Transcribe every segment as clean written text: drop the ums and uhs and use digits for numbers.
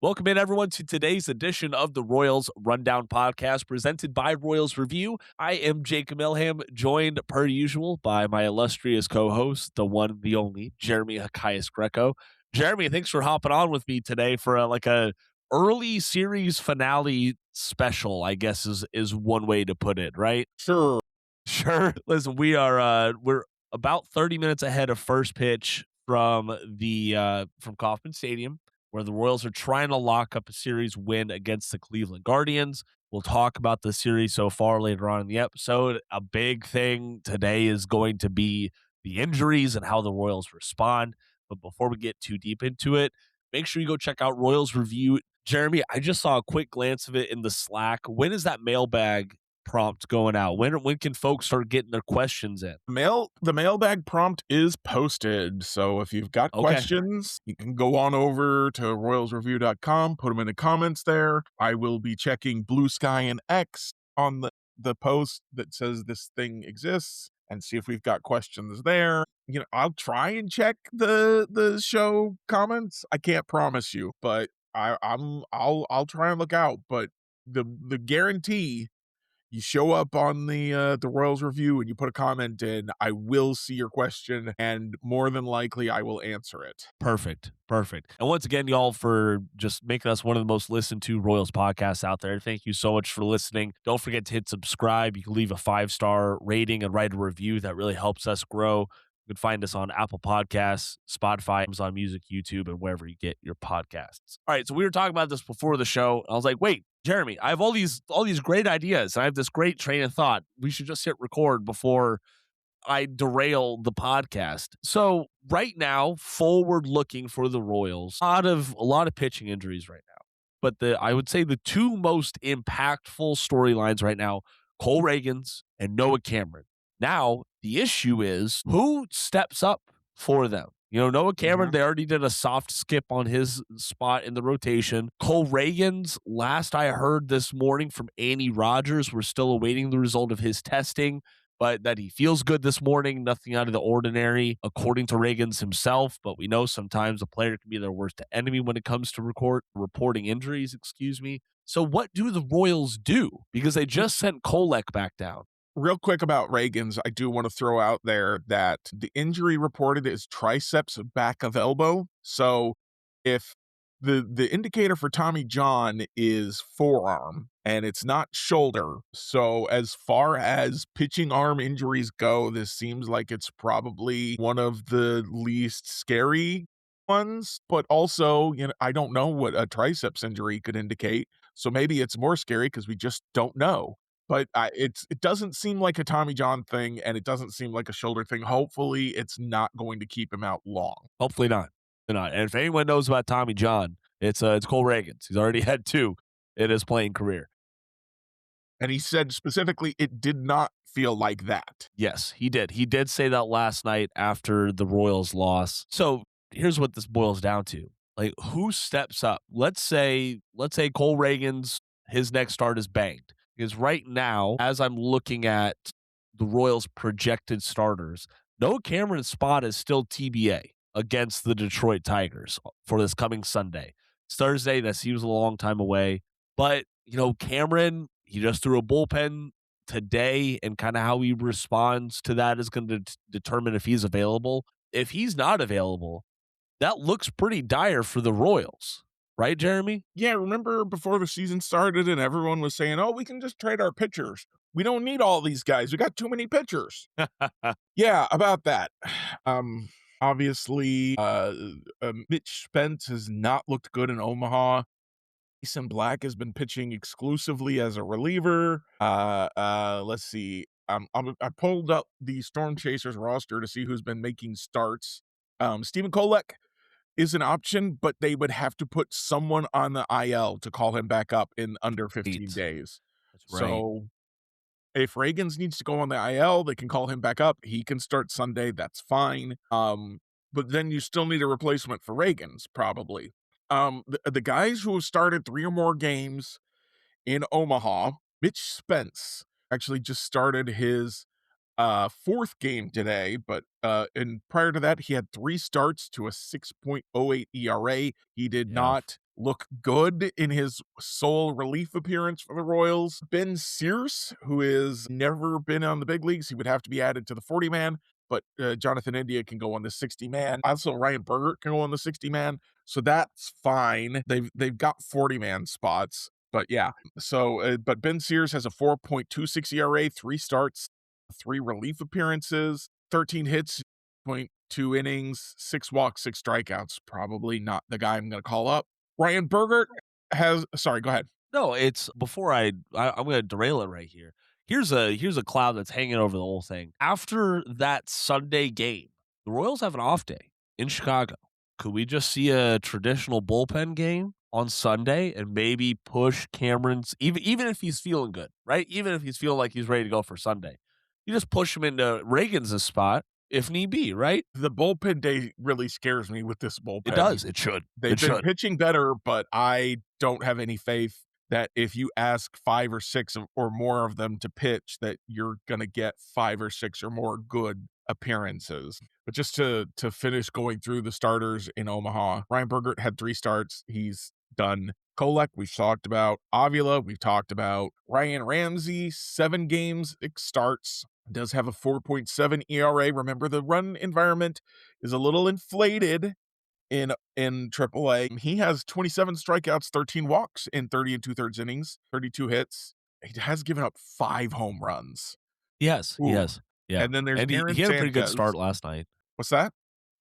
Welcome in, everyone, to today's edition of the Royals Rundown Podcast presented by Royals Review. I am Jake Milham, joined per usual by my illustrious co-host, the one, the only, Jeremy Greco. Jeremy, thanks for hopping on with me today for a early series finale special, I guess is one way to put it, right? Sure. Sure. Listen, we're about 30 minutes ahead of first pitch from from Kauffman Stadium, where the Royals are trying to lock up a series win against the Cleveland Guardians. We'll talk about the series so far later on in the episode. A big thing today is going to be the injuries and how the Royals respond. But before we get too deep into it, make sure you go check out Royals Review. Jeremy, I just saw a quick glance of it in the Slack. When is that mailbag prompt going out? When can folks start getting their questions in? The mailbag prompt is posted. So if you've got Okay. questions, you can go on over to royalsreview.com, put them in the comments there. I will be checking Blue Sky and X on the post that says this thing exists and see if we've got questions there. I'll try and check the show comments. I can't promise you, but I'll try and look out. But the guarantee, you show up on the Royals Review and you put a comment in, I will see your question, and more than likely I will answer it. Perfect. And once again, y'all, for just making us one of the most listened to Royals podcasts out there. Thank you so much for listening. Don't forget to hit subscribe. You can leave a 5-star rating and write a review. That really helps us grow. You can find us on Apple Podcasts, Spotify, Amazon Music, YouTube, and wherever you get your podcasts. All right, so we were talking about this before the show. I was like, wait, Jeremy, I have all these great ideas. I have this great train of thought. We should just hit record before I derail the podcast. So right now, forward looking for the Royals, a lot of pitching injuries right now. But I would say the two most impactful storylines right now, Cole Reagins and Noah Cameron. Now, the issue is who steps up for them. Noah Cameron, They already did a soft skip on his spot in the rotation. Cole Reagins, last I heard this morning from Andy Rogers, we're still awaiting the result of his testing, but that he feels good this morning, nothing out of the ordinary, according to Reagins himself. But we know sometimes a player can be their worst enemy when it comes to reporting injuries, So what do the Royals do? Because they just sent Kolek back down. Real quick about Reagins, I do want to throw out there that the injury reported is triceps back of elbow. So if the indicator for Tommy John is forearm and it's not shoulder. So as far as pitching arm injuries go, this seems like it's probably one of the least scary ones, but also, I don't know what a triceps injury could indicate. So maybe it's more scary because we just don't know. But it doesn't seem like a Tommy John thing, and it doesn't seem like a shoulder thing. Hopefully, it's not going to keep him out long. Hopefully not. And if anyone knows about Tommy John, it's Cole Reagins. He's already had 2 in his playing career. And he said specifically it did not feel like that. Yes, he did. He did say that last night after the Royals loss. So here's what this boils down to. Like, who steps up? Let's say Cole Reagins, his next start is banged. Because right now, as I'm looking at the Royals' projected starters, Noah Cameron's spot is still TBA against the Detroit Tigers for this coming Sunday. It's Thursday. That seems a long time away. But, Cameron, he just threw a bullpen today, and kind of how he responds to that is going to determine if he's available. If he's not available, that looks pretty dire for the Royals. Right, Jeremy? Yeah, remember before the season started and everyone was saying, oh, we can just trade our pitchers. We don't need all these guys. We got too many pitchers. Yeah, about that. Obviously, Mitch Spence has not looked good in Omaha. Jason Black has been pitching exclusively as a reliever. Let's see. I pulled up the Storm Chasers roster to see who's been making starts. Stephen Kolek is an option, but they would have to put someone on the IL to call him back up in under 15 days. That's right. So if Reagins needs to go on the IL, they can call him back up. He can start Sunday. That's fine. But then you still need a replacement for Reagins, probably. The guys who have started 3 or more games in Omaha, Mitch Spence actually just started his 4th game today, but and prior to that, he had 3 starts to a 6.08 ERA. He did not look good in his sole relief appearance for the Royals. Ben Sears, who has never been on the big leagues, he would have to be added to the 40-man, but Jonathan India can go on the 60-man. Also, Ryan Bergert can go on the 60-man, so that's fine. They've got 40-man spots, but yeah. So, but Ben Sears has a 4.26 ERA, 3 starts, 3 relief appearances, 13 hits, 0.2 innings, 6 walks, 6 strikeouts. Probably not the guy I'm going to call up. Ryan Bergert has. Sorry, go ahead. No, it's before I'm going to derail it right here. Here's a cloud that's hanging over the whole thing. After that Sunday game, the Royals have an off day in Chicago. Could we just see a traditional bullpen game on Sunday and maybe push Cameron's, even if he's feeling good, right? Even if he's feeling like he's ready to go for Sunday, you just push him into Reagins' spot if need be, right? The bullpen day really scares me with this bullpen. It does. It should. They've been pitching better, but I don't have any faith that if you ask 5 or 6 or more of them to pitch, that you're going to get 5 or 6 or more good appearances. But just to finish going through the starters in Omaha, Ryan Bergert had 3 starts. He's done. Kolek, we've talked about. Avila, we've talked about. Ryan Ramsey, 7 games, starts. Does have a 4.7 ERA. Remember, the run environment is a little inflated in AAA. He has 27 strikeouts, 13 walks in 30 2/3 innings, 32 hits. He has given up 5 home runs. Yes, Ooh. yes. Yeah. And then there's he Aaron had a pretty good Sanchez. start last night. What's that?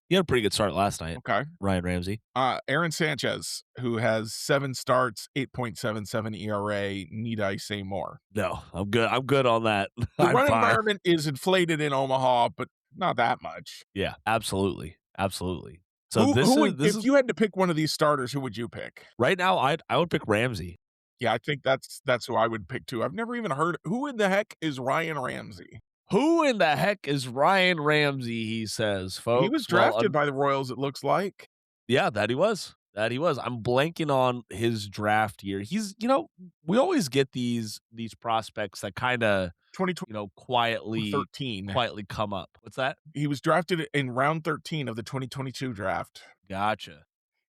He had a pretty good start last night. Okay. Ryan Ramsey. Aaron Sanchez, who has 7 starts, 8.77 ERA. Need I say more? No, I'm good. I'm good on that. The run environment is inflated in Omaha, but not that much. Yeah, absolutely. Absolutely. So if you had to pick one of these starters, who would you pick? Right now, I would pick Ramsey. Yeah, I think that's who I would pick too. I've never even heard. Who in the heck is Ryan Ramsey? Who in the heck is Ryan Ramsey, he says, folks. He was drafted by the Royals, it looks like. Yeah, that he was. I'm blanking on his draft year. He's, we always get these prospects that kind of, quietly come up. What's that? He was drafted in round 13 of the 2022 draft. Gotcha.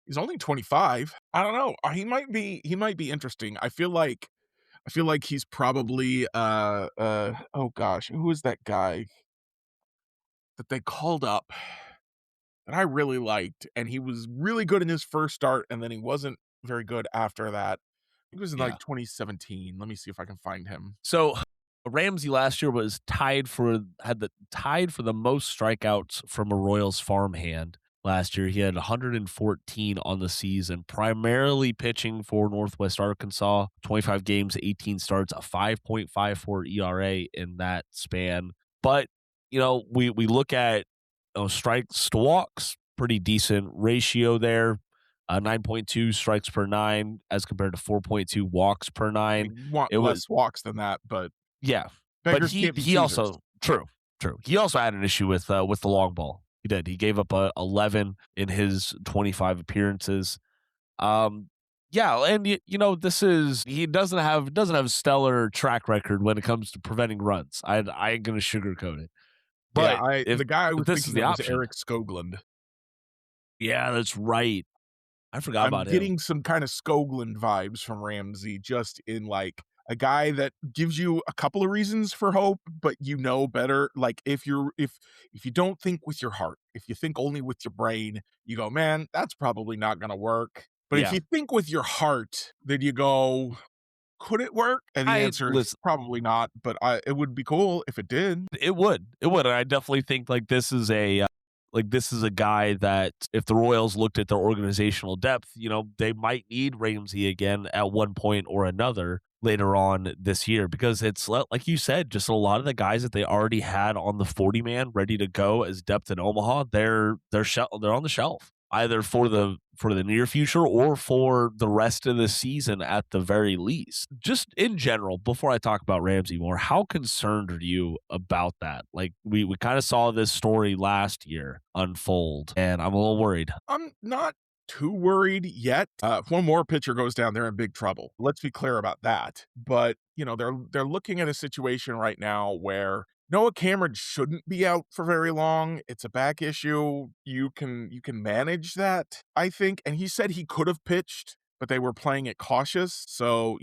He's only 25. I don't know. He might be interesting. I feel like he's probably oh gosh, who is that guy that they called up that I really liked, and he was really good in his first start, and then he wasn't very good after that. He was in like 2017. Let me see if I can find him. So Ramsey last year was tied for the most strikeouts from a Royals farmhand. Last year, he had 114 on the season, primarily pitching for Northwest Arkansas. 25 games, 18 starts, a 5.54 ERA in that span. But we look at strikes to walks, pretty decent ratio there. 9.2 strikes per 9 as compared to 4.2 walks per 9. It was less walks than that, but yeah. But he also true. He also had an issue with the long ball. He did. He gave up 11 in his 25 appearances. And he doesn't have stellar track record when it comes to preventing runs. I ain't gonna sugarcoat it. But the guy I was thinking of was Eric Skoglund. Yeah, that's right. I forgot about him. I'm getting some kind of Skoglund vibes from Ramsey, just in like a guy that gives you a couple of reasons for hope, but better. Like if you don't think with your heart, if you think only with your brain, you go, man, that's probably not going to work. But if you think with your heart, then you go, could it work? And the answer is probably not, but it would be cool if it did. It would. And I definitely think this is a guy that if the Royals looked at their organizational depth, they might need Ramsey again at one point or another later on this year, because it's like you said, just a lot of the guys that they already had on the 40-man ready to go as depth in Omaha, they're on the shelf, either for the near future or for the rest of the season at the very least. Just in general, before I talk about Ramsey more, how concerned are you about that? Like we kind of saw this story last year unfold, and I'm a little worried. I'm not too worried yet. If one more pitcher goes down, they're in big trouble. Let's be clear about that. But they're looking at a situation right now where Noah Cameron shouldn't be out for very long. It's a back issue. You can manage that, I think. And he said he could have pitched, but they were playing it cautious. So,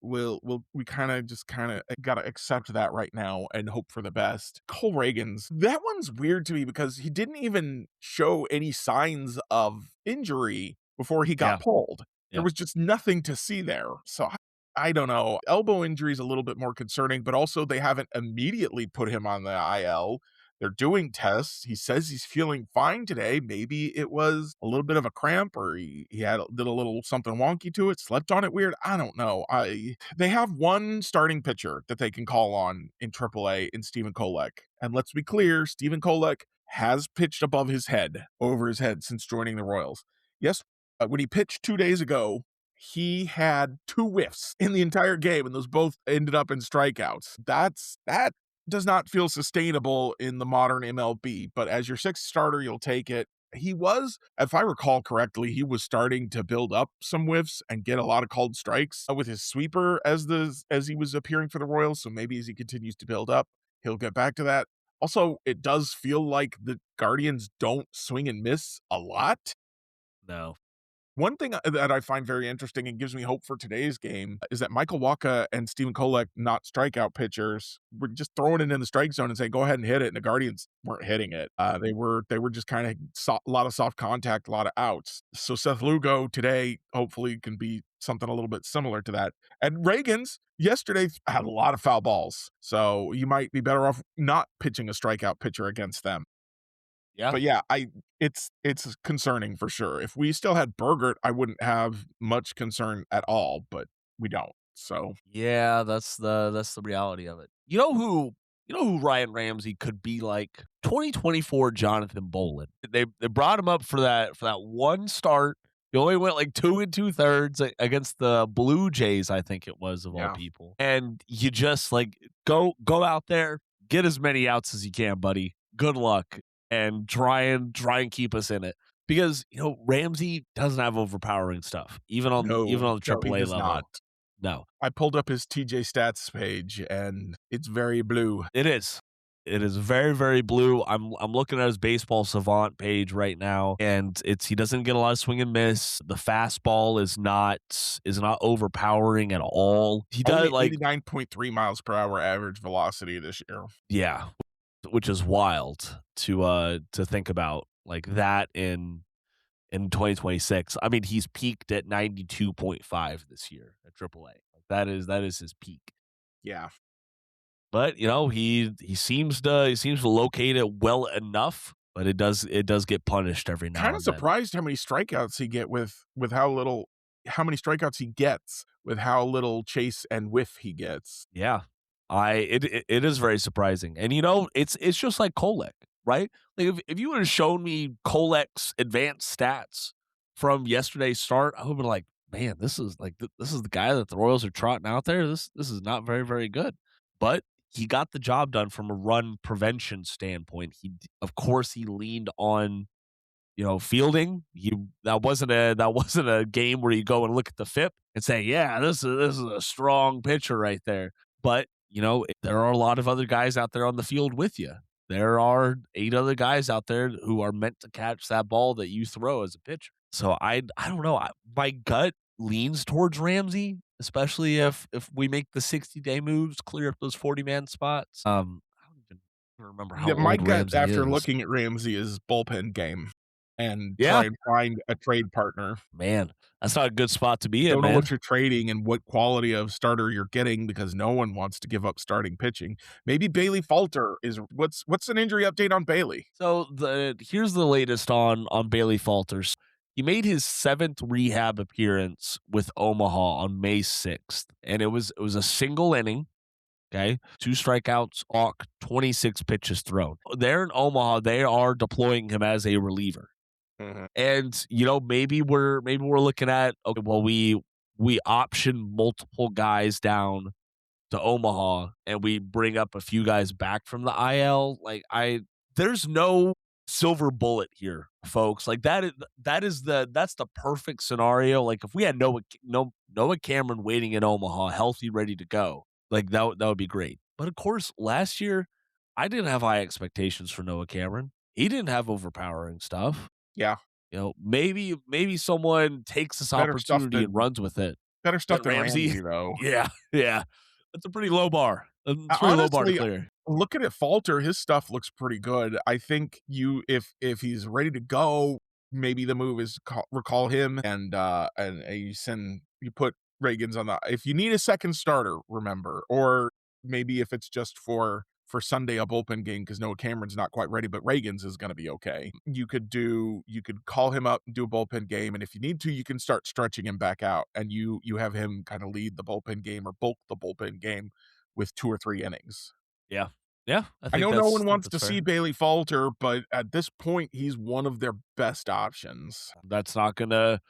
we kind of got to accept that right now and hope for the best. Cole Reagins, that one's weird to me because he didn't even show any signs of injury before he got Yeah. pulled. There Yeah. was just nothing to see there. So I don't know. Elbow injury is a little bit more concerning, but also they haven't immediately put him on the IL. They're doing tests. He says he's feeling fine today. Maybe it was a little bit of a cramp, or he did a little something wonky to it, slept on it weird. I don't know. They have one starting pitcher that they can call on in AAA in Stephen Kolek. And let's be clear, Stephen Kolek has pitched above his head, over his head since joining the Royals. Yes, when he pitched 2 days ago, he had 2 whiffs in the entire game, and those both ended up in strikeouts. That does not feel sustainable in the modern MLB, but as your 6th starter, you'll take it. He was, if I recall correctly, he was starting to build up some whiffs and get a lot of called strikes with his sweeper as he was appearing for the Royals, so maybe as he continues to build up, he'll get back to that. Also, it does feel like the Guardians don't swing and miss a lot. No. One thing that I find very interesting and gives me hope for today's game is that Michael Wacha and Stephen Kolek, not strikeout pitchers, were just throwing it in the strike zone and saying, "Go ahead and hit it." And the Guardians weren't hitting it. They were just kind of a lot of soft contact, a lot of outs. So Seth Lugo today hopefully can be something a little bit similar to that. And Reagins yesterday had a lot of foul balls, so you might be better off not pitching a strikeout pitcher against them. Yeah. But yeah, it's concerning for sure. If we still had Bergert, I wouldn't have much concern at all, but we don't. So Yeah, that's the reality of it. You know who Ryan Ramsey could be like? 2024 Jonathan Bolin. They brought him up for that one start. He only went like 2 2/3 against the Blue Jays, I think it was, of all yeah, people. And you just like go out there, get as many outs as you can, buddy. Good luck, and try and keep us in it. Because Ramsey doesn't have overpowering stuff, even on no, the no, he AAA does not. level. No, I pulled up his TJ stats page, and it's very blue. it is. It is very, very blue. I'm looking at his baseball savant page right now, and he doesn't get a lot of swing and miss. The fastball is not overpowering at all. He does Only like 89.3 miles per hour average velocity this year. yeah, which is wild to think about like that in 2026. I mean, he's peaked at 92.5 this year at AAA. Like that is his peak. Yeah. But he seems to locate it well enough, but it does get punished every now Kind and of then. surprised how many strikeouts he get with how many strikeouts he gets with how little chase and whiff he gets. Yeah, it is very surprising, and it's just like Kolek, right? Like if you would have shown me Kolek's advanced stats from yesterday's start, I would have been like, man, this is the guy that the Royals are trotting out there. This is not very, very good, but he got the job done from a run prevention standpoint. Of course, he leaned on fielding. That wasn't a game where you go and look at the FIP and say, yeah, this is a strong pitcher right there. But there are a lot of other guys out there on the field with you. There are 8 other guys out there who are meant to catch that ball that you throw as a pitcher. So I don't know. My gut leans towards Ramsey, especially if we make the 60-day moves, clear up those 40-man spots. I don't even remember how Yeah, my old gut Ramsey after is. looking at Ramsey is bullpen game and Yeah, try and find a trade partner. man, that's not a good spot to be in, Don't know man. what you're trading and what quality of starter you're getting because no one wants to give up starting pitching. Maybe Bailey Falter is what's an injury update on Bailey? So here's the latest on Bailey Falters. He made his 7th rehab appearance with Omaha on May 6th, and it was a single inning. Okay, 2 strikeouts, walk, 26 pitches thrown. There in Omaha, they are deploying him as a reliever. Mhm. And maybe we're looking at, okay, well, we option multiple guys down to Omaha and we bring up a few guys back from the IL. Like there's no silver bullet here, folks. Like that's the perfect scenario. Like if we had Noah Cameron waiting in Omaha, healthy, ready to go, like that would be great. But of course, last year I didn't have high expectations for Noah Cameron. He didn't have overpowering stuff. Yeah. maybe someone takes this Better stuff opportunity and than runs with it. better stuff That than Ramsey, Ramsey, though. yeah, yeah, that's a pretty low bar. It's a pretty low bar to Honestly, clear. looking at Falter, his stuff looks pretty good. I think if he's ready to go, maybe the move is recall him and you put Reagins on the if you need a second starter, remember, or maybe if it's just for Sunday a bullpen game because Noah Cameron's not quite ready, but Reagins is going to be okay. You could call him up and do a bullpen game, and if you need to, you can start stretching him back out, and you have him kind of lead the bullpen game or bulk the bullpen game with 2 or 3 innings. Yeah, yeah, I I think know no one think wants that's to see fair. Bailey falter, but at this point, he's one of their best options. That's not gonna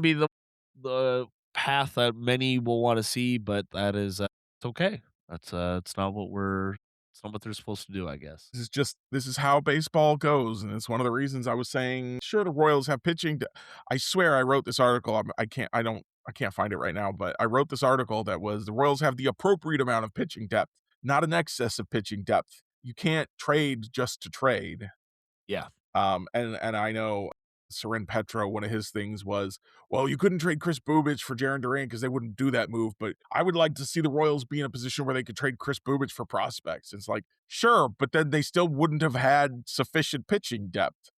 be the path that many will want to see, but that is it's okay. It's not what they're supposed to do, I guess. This is how baseball goes, and it's one of the reasons I was saying, sure, the Royals have pitching. I swear I wrote this article. I can't find it right now, but I wrote this article that was the Royals have the appropriate amount of pitching depth, not an excess of pitching depth. You can't trade just to trade. Yeah, And I know Seren Petro, one of his things was, well, you couldn't trade Chris Bubich for Jaron Duran because they wouldn't do that move. But I would like to see the Royals be in a position where they could trade Chris Bubich for prospects. It's like, sure, but then they still wouldn't have had sufficient pitching depth.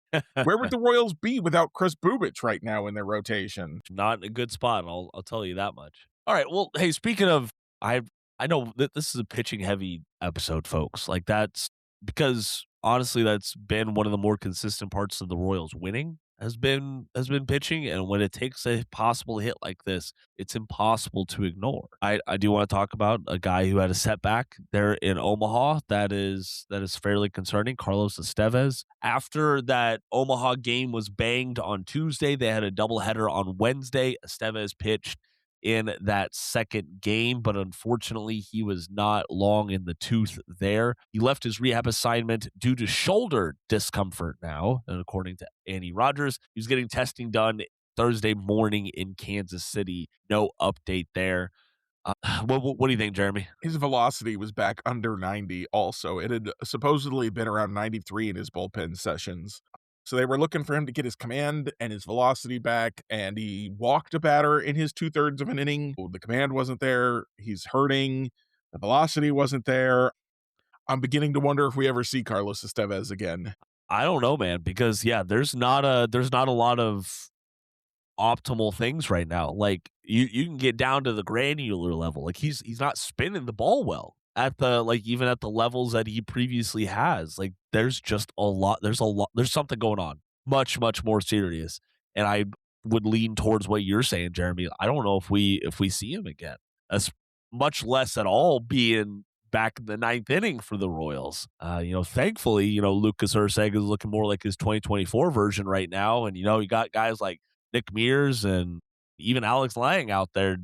Where would the Royals be without Chris Bubich right now in their rotation? not in a good spot. I'll tell you that much. All right. Well, hey, speaking of, I I know that this is a pitching heavy episode, folks. Like that's because honestly, that's been one of the more consistent parts of the Royals winning has been pitching, and when it takes a possible hit like this, it's impossible to ignore. I do want to talk about a guy who had a setback there in Omaha that is fairly concerning. Carlos Estevez. After that Omaha game was banged on Tuesday, they had a doubleheader on Wednesday. Estevez pitched in that second game, but unfortunately, he was not long in the tooth there. He left his rehab assignment due to shoulder discomfort now, and according to Annie Rogers, he was getting testing done Thursday morning in Kansas City. No update there. What do you think, Jeremy? His velocity was back under 90 also. It had supposedly been around 93 in his bullpen sessions. So they were looking for him to get his command and his velocity back, and he walked a batter in his 2/3 of an inning. The command wasn't there. He's hurting. The velocity wasn't there. I'm beginning to wonder if we ever see Carlos Estevez again. I don't know, man, because yeah, there's not a lot of optimal things right now. Like you can get down to the granular level. Like he's not spinning the ball well at the like even at the levels that he previously has. Like there's just a lot. There's something going on. Much more serious. And I would lean towards what you're saying, Jeremy. I don't know if we see him again. As much less at all being back in the ninth inning for the Royals. Thankfully, Lucas Erceg is looking more like his 2024 version right now. And, you got guys like Nick Mears and even Alex Lang out there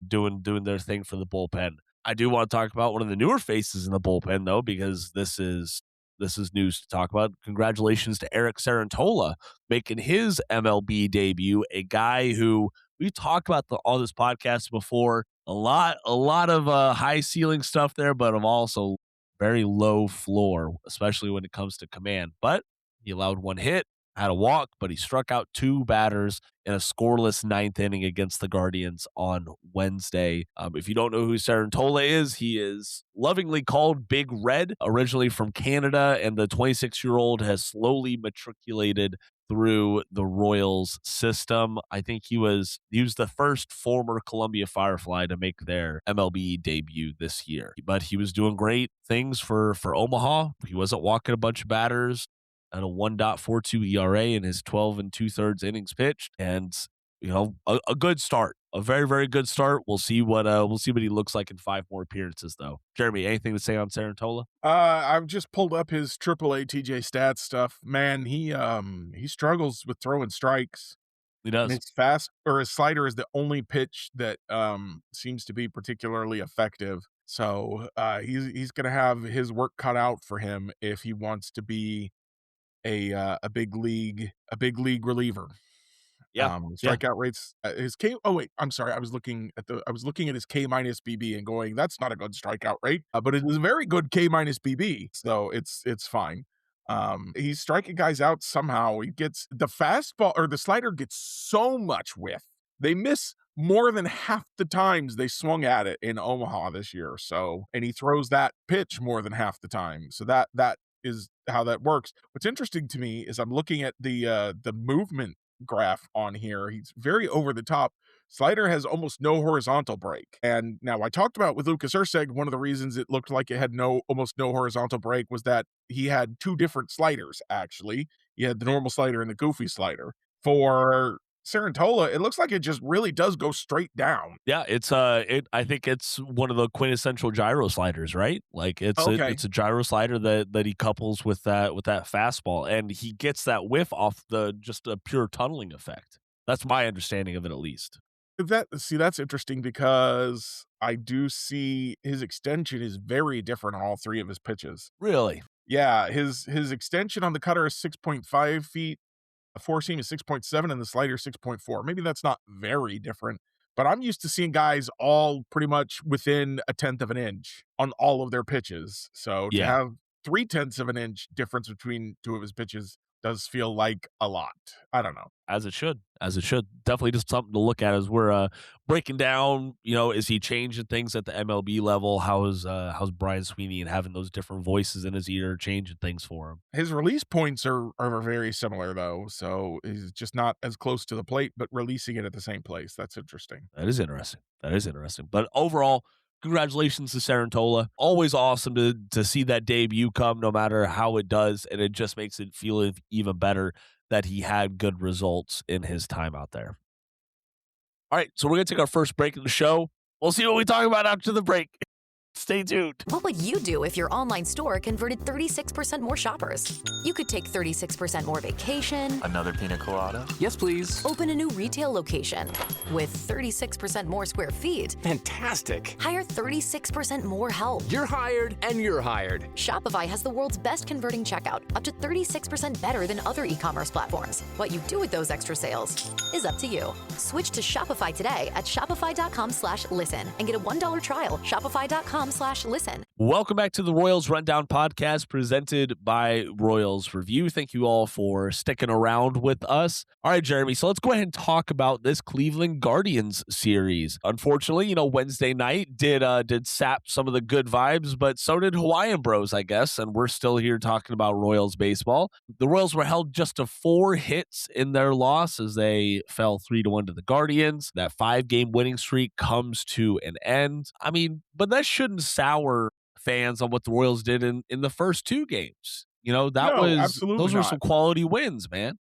doing their thing for the bullpen. I do want to talk about one of the newer faces in the bullpen though, because this is news to talk about. Congratulations to Eric Cerantola making his MLB debut, a guy who we talked about on this podcast before. A lot of high ceiling stuff there, but of also very low floor, especially when it comes to command. But he allowed one hit, had a walk, but he struck out two batters in a scoreless ninth inning against the Guardians on Wednesday. If you don't know who Cerantola is, he is lovingly called Big Red, originally from Canada, and the 26-year-old has slowly matriculated through the Royals system. I think he was the first former Columbia Firefly to make their MLB debut this year. But he was doing great things for Omaha. He wasn't walking a bunch of batters at a 1.42 ERA in his 12 and 2/3 innings pitched, and a good start, a very very good start. We'll see what he looks like in 5 more appearances though. Jeremy, anything to say on Cerantola? I've just pulled up his AAA TJ stats stuff. Man, he struggles with throwing strikes. He And does. his fast or his slider is the only pitch that seems to be particularly effective. So he's gonna have his work cut out for him if he wants to be a big league reliever. Yeah, yeah. Strikeout rates his K. Oh wait, I'm sorry. I was looking at his K minus BB and going, that's not a good strikeout rate, but it is a very good K minus BB, so it's fine. He's striking guys out somehow. He gets the fastball or the slider gets so much whiff. They miss more than half the times they swung at it in Omaha this year. So, and he throws that pitch more than half the time. So that is how that works. What's interesting to me is I'm looking at the movement graph on here. He's very over the top. Slider has almost no horizontal break. And now I talked about with Lucas Erceg, one of the reasons it looked like it had almost no horizontal break was that he had two different sliders, actually. He had the normal slider and the goofy slider. For Cerantola, it looks like it just really does go straight down. Yeah, I think it's one of the quintessential gyro sliders, right? Like Okay. it's a gyro slider that he couples with that fastball, and he gets that whiff off the just a pure tunneling effect. That's my understanding of it, at least. That's interesting because I do see his extension is very different on all three of his pitches. Really? Yeah, his extension on the cutter is 6.5 feet, the four seam is 6.7, and the slider is 6.4. Maybe that's not very different, but I'm used to seeing guys all pretty much within a tenth of an inch on all of their pitches. So to Yeah. have 3/10 of an inch difference between two of his pitches does feel like a lot. I don't know. As it should. As it should. Definitely just something to look at as we're breaking down, is he changing things at the MLB level? How's Brian Sweeney and having those different voices in his ear changing things for him? His release points are very similar though, so he's just not as close to the plate, but releasing it at the same place. That's interesting. That is interesting. That is interesting. But overall, congratulations to Cerantola. Always awesome to see that debut come, no matter how it does, and it just makes it feel even better that he had good results in his time out there. All right, so we're gonna take our first break in the show. We'll see what we talk about after the break. Stay tuned. What would you do if your online store converted 36% more shoppers? You could take 36% more vacation. Another pina colada? Yes, please. Open a new retail location with 36% more square feet. Fantastic. Hire 36% more help. You're hired and you're hired. Shopify has the world's best converting checkout, up to 36% better than other e-commerce platforms. What you do with those extra sales is up to you. Switch to Shopify today at shopify.com/listen and get a $1 trial. Shopify.com/listen. Welcome back to the Royals Rundown podcast presented by Royals Review. Thank you all for sticking around with us. All right, Jeremy, so let's go ahead and talk about this Cleveland Guardians series. Unfortunately, Wednesday night did sap some of the good vibes, but so did Hawaiian Bros, I guess, and we're still here talking about Royals baseball. The Royals were held just to 4 hits in their loss as they fell 3-1 to the Guardians. That 5-game winning streak comes to an end. I mean, but that shouldn't sour fans on what the Royals did in the first 2 games. No, absolutely those were not. some quality wins, man.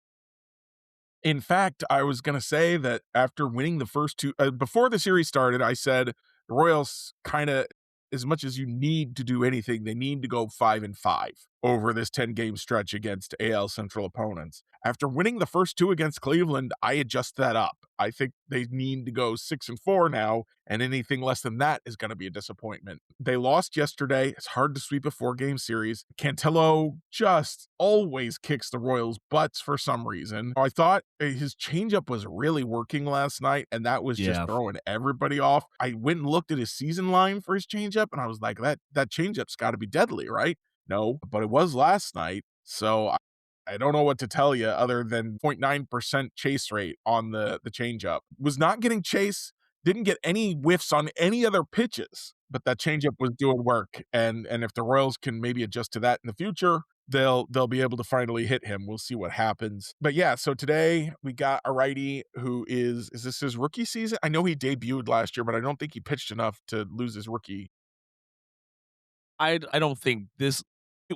In fact, I was going to say that after winning the first 2, before the series started, I said the Royals kind of, as much as you need to do anything, they need to go 5-5 over this 10-game stretch against AL Central opponents. After winning the first 2 against Cleveland, I adjust that up. I think they need to go 6-4 now, and anything less than that is going to be a disappointment. They lost yesterday. It's hard to sweep a 4-game series. Cantillo just always kicks the Royals' butts for some reason. I thought his changeup was really working last night, and that was just throwing everybody off. I went and looked at his season line for his changeup, and I was like, that changeup's got to be deadly, right? No, but it was last night. So I don't know what to tell you other than 0.9% chase rate on the changeup. Was not getting chase, didn't get any whiffs on any other pitches, but that changeup was doing work. And if the Royals can maybe adjust to that in the future, they'll be able to finally hit him. We'll see what happens. But yeah, so today we got a righty who is this his rookie season? I know he debuted last year, but I don't think he pitched enough to lose his rookie. I don't think this.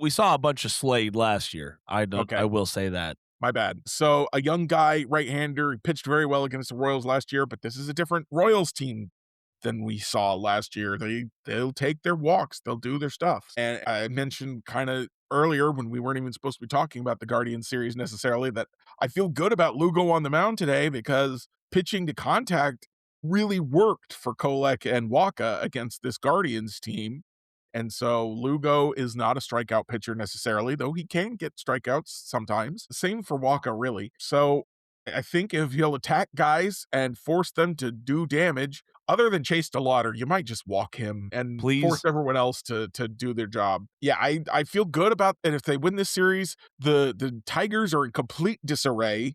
We saw a bunch of Slade last year. I will say that. My bad. So a young guy, right-hander, he pitched very well against the Royals last year, but this is a different Royals team than we saw last year. They'll take their walks. They'll do their stuff. And I mentioned kind of earlier when we weren't even supposed to be talking about the Guardian series necessarily that I feel good about Lugo on the mound today because pitching to contact really worked for Kolek and Waka against this Guardians team. And so Lugo is not a strikeout pitcher necessarily, though he can get strikeouts sometimes. Same for Waka, really. So I think if he'll attack guys and force them to do damage, other than Chase DeLauder, you might just walk him and force Please. everyone else to do their job. Yeah, I feel good about that. If they win this series, the Tigers are in complete disarray.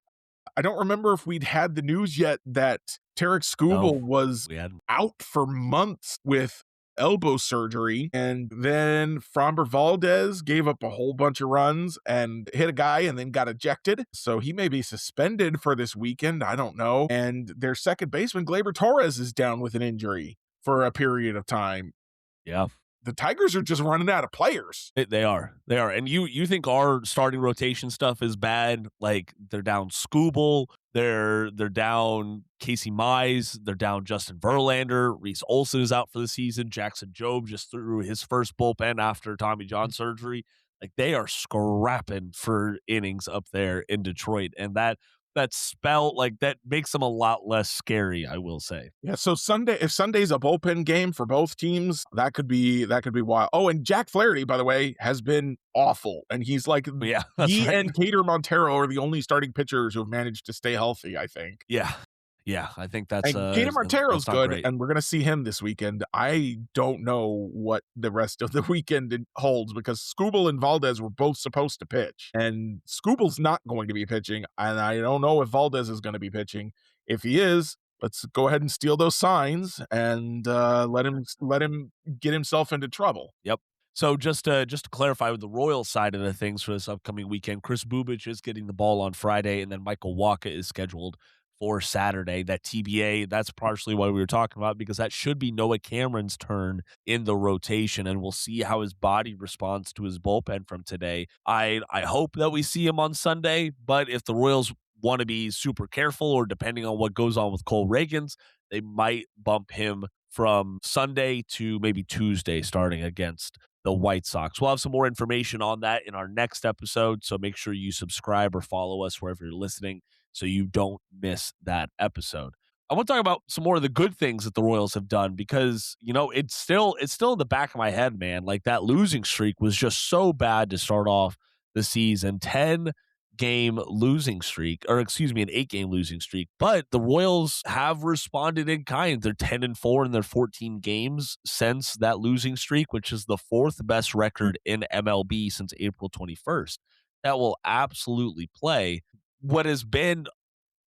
I don't remember if we'd had the news yet that Tarek No, Skubal was we had out for months with elbow surgery, and then Framber Valdez gave up a whole bunch of runs and hit a guy and then got ejected. So he may be suspended for this weekend. I don't know. And their second baseman, Gleyber Torres, is down with an injury for a period of time. yeah. The Tigers are just running out of players. They are. And you think our starting rotation stuff is bad? Like they're down Skubal, they're down Casey Mize, they're down Justin Verlander, Reese Olson is out for the season, Jackson Jobe just threw his first bullpen after Tommy John surgery. Like they are scrapping for innings up there in Detroit, and that spell like that makes them a lot less scary, I will say. Yeah, so if Sunday's a bullpen game for both teams, that could be wild. Oh, and Jack Flaherty, by the way, has been awful, and he's like Yeah, that's he right. and Cater Montero are the only starting pitchers who have managed to stay healthy, I think. Yeah, I think that's And Cater Montero's not good, great. and we're gonna see him this weekend. I don't know what the rest of the weekend holds because Skubal and Valdez were both supposed to pitch, and Skubal's not going to be pitching, and I don't know if Valdez is going to be pitching. If he is, let's go ahead and steal those signs and let him get himself into trouble. Yep. So just to clarify with the Royals side of the things for this upcoming weekend, Chris Bubich is getting the ball on Friday, and then Michael Wacha is scheduled for Saturday. That TBA, that's partially what we were talking about because that should be Noah Cameron's turn in the rotation, and we'll see how his body responds to his bullpen from today. I hope that we see him on Sunday, but if the Royals want to be super careful or depending on what goes on with Cole Reagins, they might bump him from Sunday to maybe Tuesday starting against the White Sox. We'll have some more information on that in our next episode, so make sure you subscribe or follow us wherever you're listening so you don't miss that episode. I want to talk about some more of the good things that the Royals have done because, it's still in the back of my head, man. Like that losing streak was just so bad to start off the season. 10-game losing streak, or excuse me, an 8-game losing streak. But the Royals have responded in kind. They're 10-4 in their 14 games since that losing streak, which is the 4th best record in MLB since April 21st. That will absolutely play. What has been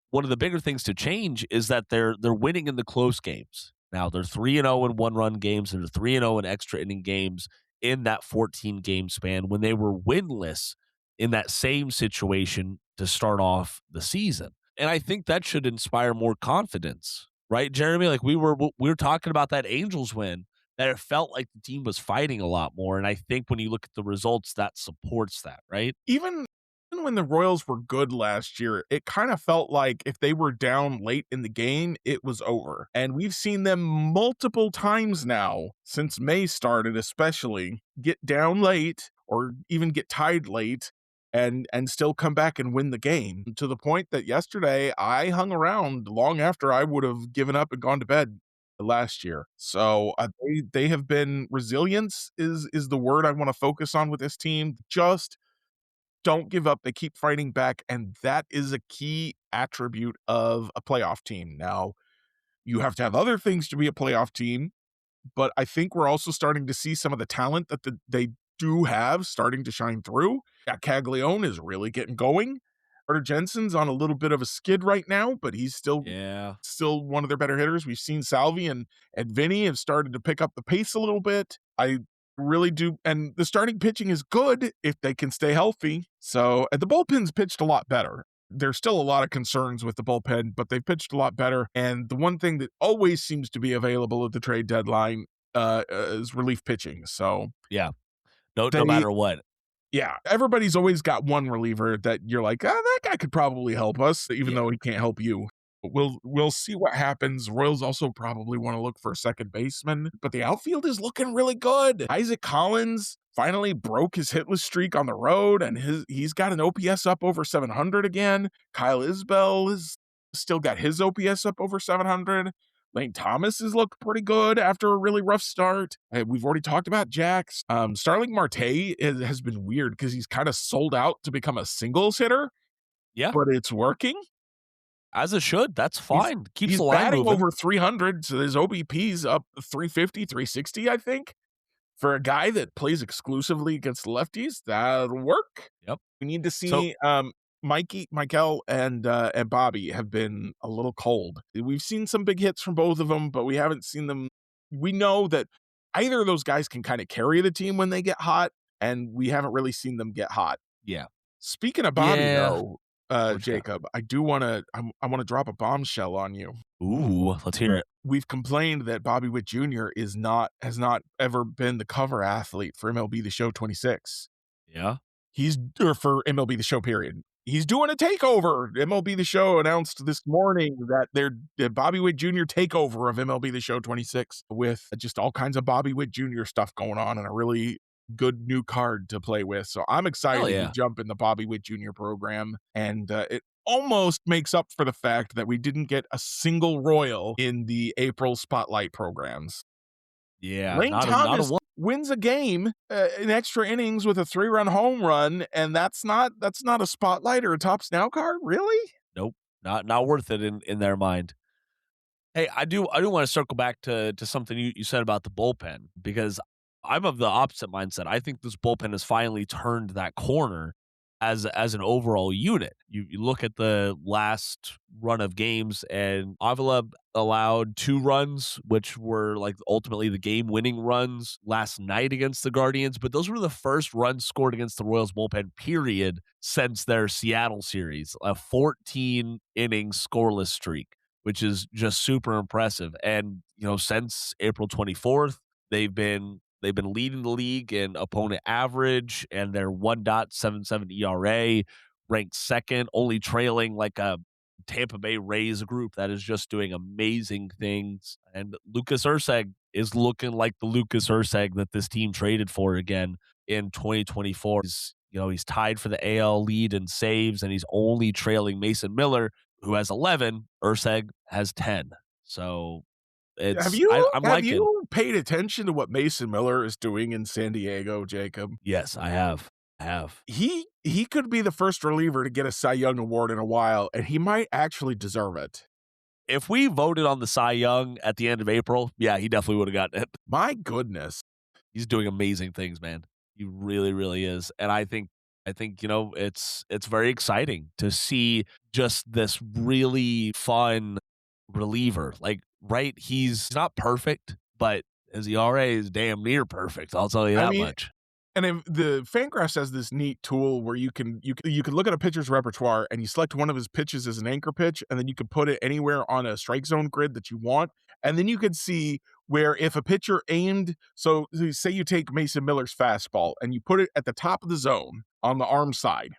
one of the bigger things to change is that they're winning in the close games. Now they're 3-0 in one-run games, and they're 3-0 in extra inning games in that 14-game span when they were winless in that same situation to start off the season. And I think that should inspire more confidence, right, Jeremy? Like we were talking about that Angels win, that it felt like the team was fighting a lot more. And I think when you look at the results, that supports that, right? Even when the Royals were good last year, it kind of felt like if they were down late in the game, it was over. And we've seen them multiple times now since May started, especially get down late or even get tied late and still come back and win the game, to the point that yesterday I hung around long after I would have given up and gone to bed last year. So they have been, resilience is the word I want to focus on with this team. Just don't give up. They keep fighting back, and that is a key attribute of a playoff team. Now, you have to have other things to be a playoff team, but I think we're also starting to see some of the talent that they do have starting to shine through. Jack Caglione is really getting going. Carter Jensen's on a little bit of a skid right now, but he's still one of their better hitters. We've seen Salvi and Vinny have started to pick up the pace a little bit. I really do, and the starting pitching is good if they can stay healthy. So the bullpen's pitched a lot better. There's still a lot of concerns with the bullpen, but they've pitched a lot better. And the one thing that always seems to be available at the trade deadline is relief pitching. So yeah, no matter what. Yeah, everybody's always got one reliever that you're like, that guy could probably help us, even though he can't help you. We'll see what happens. Royals also probably want to look for a second baseman, but the outfield is looking really good. Isaac Collins finally broke his hitless streak on the road, and he's got an OPS up over 700 again. Kyle Isbell has still got his OPS up over 700. Lane Thomas has looked pretty good after a really rough start. We've already talked about Jax. Starling Marte has been weird because he's kind of sold out to become a singles hitter. Yeah. But it's working. As it should. That's fine. Keeps He's the line batting moving. over 300, so his OBP's up 350, 360, I think. For a guy that plays exclusively against lefties, that'll work. Yep. We need to see Michael and Bobby have been a little cold. We've seen some big hits from both of them, but we haven't seen them. We know that either of those guys can kind of carry the team when they get hot, and we haven't really seen them get hot. Yeah. Speaking of Bobby, Yeah. though, Jacob, I want to drop a bombshell on you. Ooh, let's hear it. We've complained that Bobby Witt Jr. has not ever been the cover athlete for MLB The Show 26. Yeah. Or for MLB The Show, period. He's doing a takeover. MLB The Show announced this morning that the Bobby Witt Jr. takeover of MLB The Show 26 with just all kinds of Bobby Witt Jr. stuff going on and a really good new card to play with. So I'm excited to jump in the Bobby Witt Jr. program, and it almost makes up for the fact that we didn't get a single Royal in the April Spotlight programs. Yeah. Lane Thomas wins a game in extra innings with a 3-run home run, and that's not a Spotlight or a Top Snow card, really? Nope. Not worth it in their mind. Hey, I do want to circle back to something you said about the bullpen, because I'm of the opposite mindset. I think this bullpen has finally turned that corner as an overall unit. You look at the last run of games, and Avila allowed 2 runs, which were like ultimately the game-winning runs last night against the Guardians, but those were the first runs scored against the Royals bullpen, period, since their Seattle series, a 14-inning scoreless streak, which is just super impressive. And, since April 24th, they've been leading the league in opponent average, and their 1.77 ERA, ranked second, only trailing like a Tampa Bay Rays group that is just doing amazing things. And Lucas Erceg is looking like the Lucas Erceg that this team traded for again in 2024. He's tied for the AL lead in saves, and he's only trailing Mason Miller, who has 11. Erceg has 10. So have you paid attention to what Mason Miller is doing in San Diego, Jacob? Yes, I have. He could be the first reliever to get a Cy Young award in a while, and he might actually deserve it. If we voted on the Cy Young at the end of April, yeah, he definitely would have gotten it. My goodness. He's doing amazing things, man. He really, really is. And I think it's very exciting to see just this really fun reliever. Like, right, he's not perfect, but his ERA is damn near perfect. I'll tell you that much. And if the Fangraphs has this neat tool where you can look at a pitcher's repertoire and you select one of his pitches as an anchor pitch, and then you can put it anywhere on a strike zone grid that you want. And then you could see where if a pitcher aimed, so say you take Mason Miller's fastball and you put it at the top of the zone on the arm side,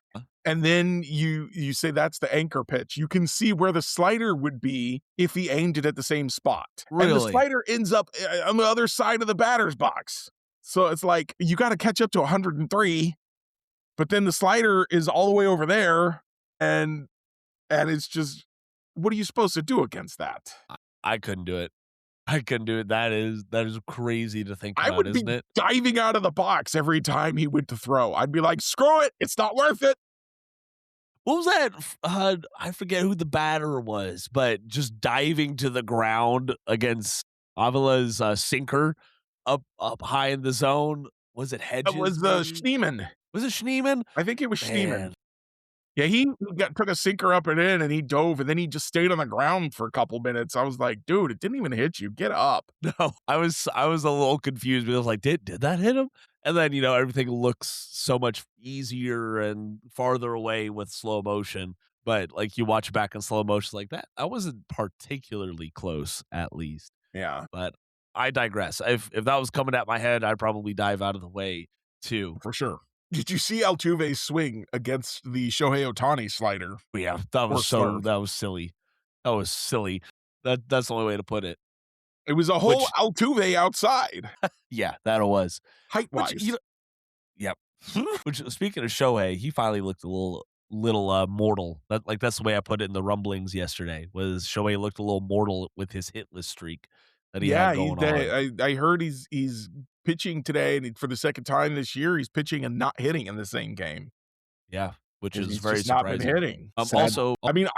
and then you say that's the anchor pitch, you can see where the slider would be if he aimed it at the same spot. Really? And the slider ends up on the other side of the batter's box. So it's like you got to catch up to 103, but then the slider is all the way over there, and it's just, what are you supposed to do against that? I couldn't do it. That is crazy to think about, I would isn't be it? diving out of the box every time he went to throw. I'd be like, screw it, it's not worth it. What was that? I forget who the batter was, but just diving to the ground against Avila's sinker up high in the zone. Was it Hedges? It was Schneemann. Was it Schneemann? I think it was Schneemann. Yeah, he took a sinker up and in, and he dove, and then he just stayed on the ground for a couple minutes. I was like, dude, it didn't even hit you. Get up. No, I was a little confused, but I was like, did that hit him? And then, everything looks so much easier and farther away with slow motion. But like you watch back in slow motion like that, I wasn't particularly close, at least. Yeah. But I digress. If that was coming at my head, I'd probably dive out of the way too. For sure. Did you see Altuve's swing against the Shohei Ohtani slider? Yeah, that was silly. That was silly. That's the only way to put it. It was a whole Altuve outside. Yeah, that it was. Height-wise. Yep. Which, speaking of Shohei, he finally looked a little mortal. That's the way I put it in the rumblings yesterday, was Shohei looked a little mortal with his hitless streak that he had going on. I heard he's pitching today, and for the second time this year, he's pitching and not hitting in the same game. Yeah. which And is he's very just not been surprising. hitting. Also, I mean,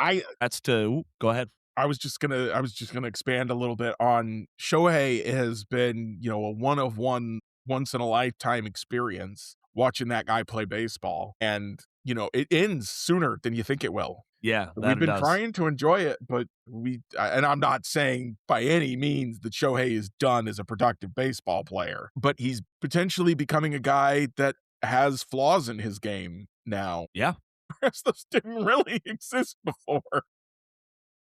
that's to go ahead. I was just gonna expand a little bit on Shohei has been, a one of one, once in a lifetime experience watching that guy play baseball. And, it ends sooner than you think it will. Yeah, We've been does. trying to enjoy it, but and I'm not saying by any means that Shohei is done as a productive baseball player, but he's potentially becoming a guy that has flaws in his game now. Yeah. Whereas those didn't really exist before.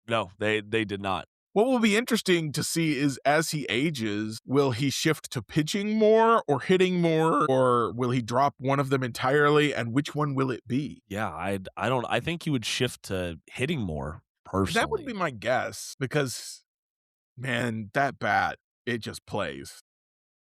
No, they did not. What will be interesting to see is as he ages, will he shift to pitching more or hitting more, or will he drop one of them entirely? And which one will it be? Yeah, I think he would shift to hitting more personally. That would be my guess because, man, that bat, it just plays.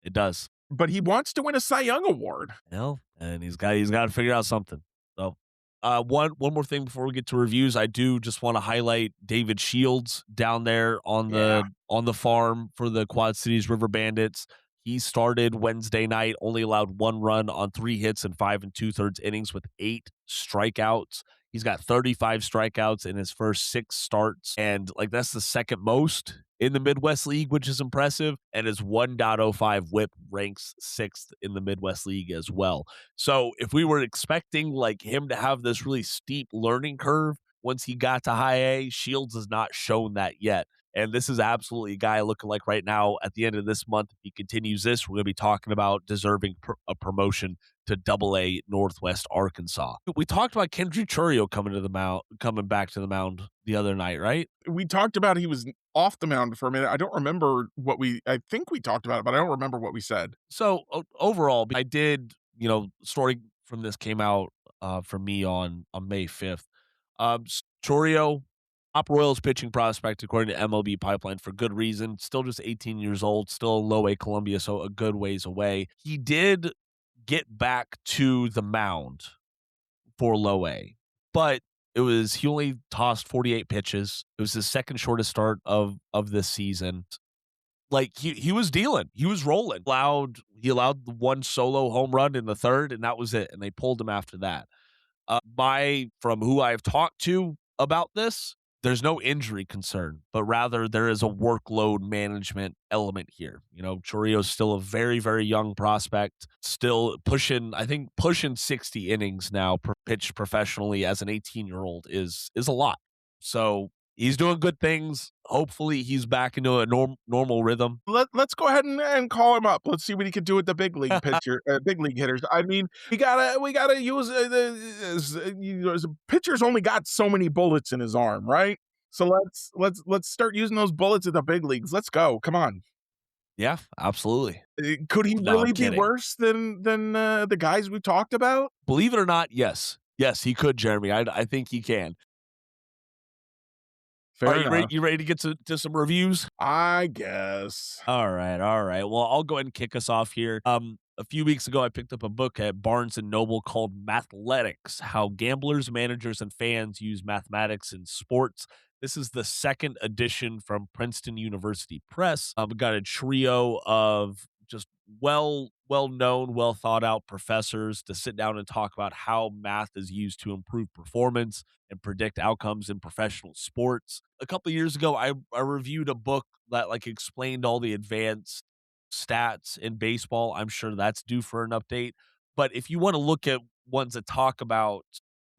It does. But he wants to win a Cy Young Award. And he's got to figure out something. So, one more thing before we get to reviews, I do just want to highlight David Shields down there on the farm for the Quad Cities River Bandits. He started Wednesday night, only allowed 1 run on 3 hits and 5 2/3 innings with 8 strikeouts. He's got 35 strikeouts in his first 6 starts, and that's the second most in the Midwest League, which is impressive. And his 1.05 WHIP ranks 6th in the Midwest League as well. So if we were expecting him to have this really steep learning curve once he got to high A, Shields has not shown that yet. And this is absolutely a guy looking like right now at the end of this month, if he continues this, we're going to be talking about deserving a promotion to Double-A Northwest Arkansas. We talked about Kendry Churio coming back to the mound the other night, right? We talked about he was off the mound for a minute. I don't remember I think we talked about it, but I don't remember what we said. So overall, I did, story from this came out for me on May 5th. Churio, top Royals pitching prospect according to MLB Pipeline for good reason. Still just 18 years old, still low A Columbia, so a good ways away. He did get back to the mound for low A, but he only tossed 48 pitches. It was his second shortest start of this season. He was dealing. He was rolling. He allowed the 1 solo home run in the 3rd, and that was it. And they pulled him after that. From who I've talked to about this, there's no injury concern, but rather there is a workload management element here. Churio's still a very, very young prospect, still pushing 60 innings now pitched professionally as an 18-year-old is a lot. So he's doing good things. Hopefully he's back into a normal rhythm. Let's go ahead and call him up. Let's see what he can do with the big league big league hitters. I mean, we gotta use the pitcher's only got so many bullets in his arm, right? So let's start using those bullets at the big leagues. Let's go. Come on. Yeah, absolutely. Could he really be worse than the guys we talked about? Believe it or not, yes. Yes, he could, Jeremy. I think he can. You ready to get to some reviews? I guess. All right. Well, I'll go ahead and kick us off here. A few weeks ago, I picked up a book at Barnes & Noble called Mathletics, How Gamblers, Managers, and Fans Use Mathematics in Sports. This is the 2nd edition from Princeton University Press. We've got a trio of just well-known, well-thought-out professors to sit down and talk about how math is used to improve performance and predict outcomes in professional sports. A couple of years ago, I reviewed a book that explained all the advanced stats in baseball. I'm sure that's due for an update. But if you want to look at ones that talk about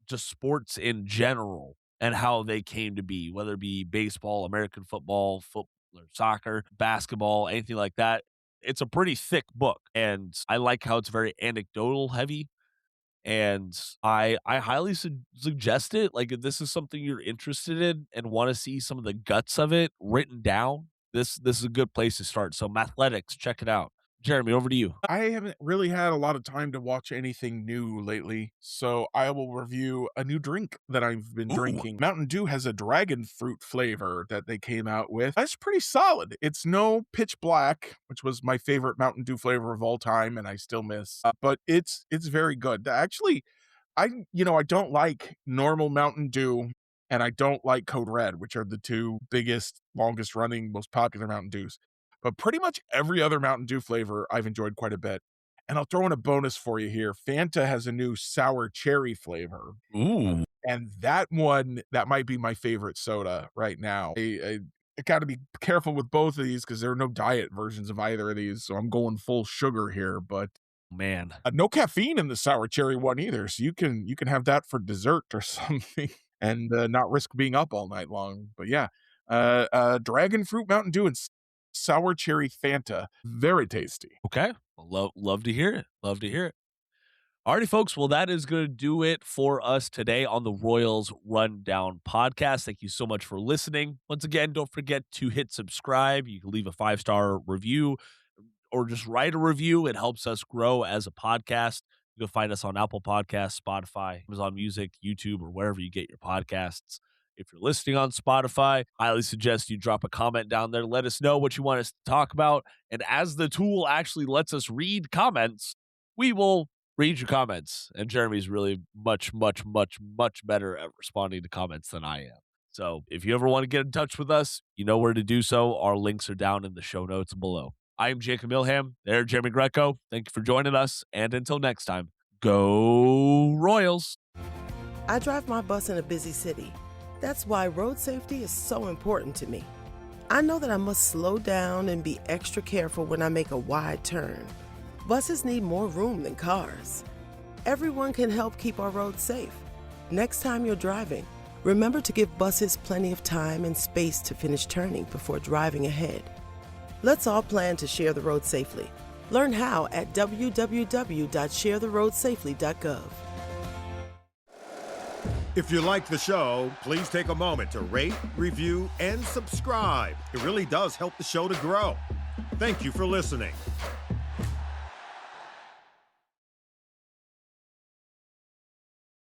just sports in general and how they came to be, whether it be baseball, American football, or soccer, basketball, anything like that, it's a pretty thick book, and I like how it's very anecdotal heavy, and I highly suggest it. If this is something you're interested in and want to see some of the guts of it written down, this is a good place to start. So Mathletics, check it out. Jeremy, over to you. I haven't really had a lot of time to watch anything new lately, so I will review a new drink that I've been drinking. Mountain Dew has a dragon fruit flavor that they came out with. That's pretty solid. It's no Pitch Black, which was my favorite Mountain Dew flavor of all time, and I still miss. But it's very good. Actually, I don't like normal Mountain Dew, and I don't like Code Red, which are the two biggest, longest running, most popular Mountain Dews. But pretty much every other Mountain Dew flavor I've enjoyed quite a bit. And I'll throw in a bonus for you here. Fanta has a new sour cherry flavor. Ooh. And that one, that might be my favorite soda right now. I got to be careful with both of these because there are no diet versions of either of these. So I'm going full sugar here, but man, no caffeine in the sour cherry one either. So you can have that for dessert or something and not risk being up all night long. But yeah, dragon fruit Mountain Dew and sour cherry Fanta. Very tasty. Okay. Love to hear it. Love to hear it. Alrighty, folks. Well, that is going to do it for us today on the Royals Rundown podcast. Thank you so much for listening. Once again, don't forget to hit subscribe. You can leave a 5-star review or just write a review. It helps us grow as a podcast. You can find us on Apple Podcasts, Spotify, Amazon Music, YouTube, or wherever you get your podcasts. If you're listening on Spotify, I highly suggest you drop a comment down there. Let us know what you want us to talk about. And as the tool actually lets us read comments, we will read your comments. And Jeremy's really much, much, much, much better at responding to comments than I am. So if you ever want to get in touch with us, you know where to do so. Our links are down in the show notes below. I am Jacob Milham. They're Jeremy Greco. Thank you for joining us. And until next time, go Royals. I drive my bus in a busy city. That's why road safety is so important to me. I know that I must slow down and be extra careful when I make a wide turn. Buses need more room than cars. Everyone can help keep our roads safe. Next time you're driving, remember to give buses plenty of time and space to finish turning before driving ahead. Let's all plan to share the road safely. Learn how at www.sharetheroadsafely.gov. If you like the show, please take a moment to rate, review, and subscribe. It really does help the show to grow. Thank you for listening.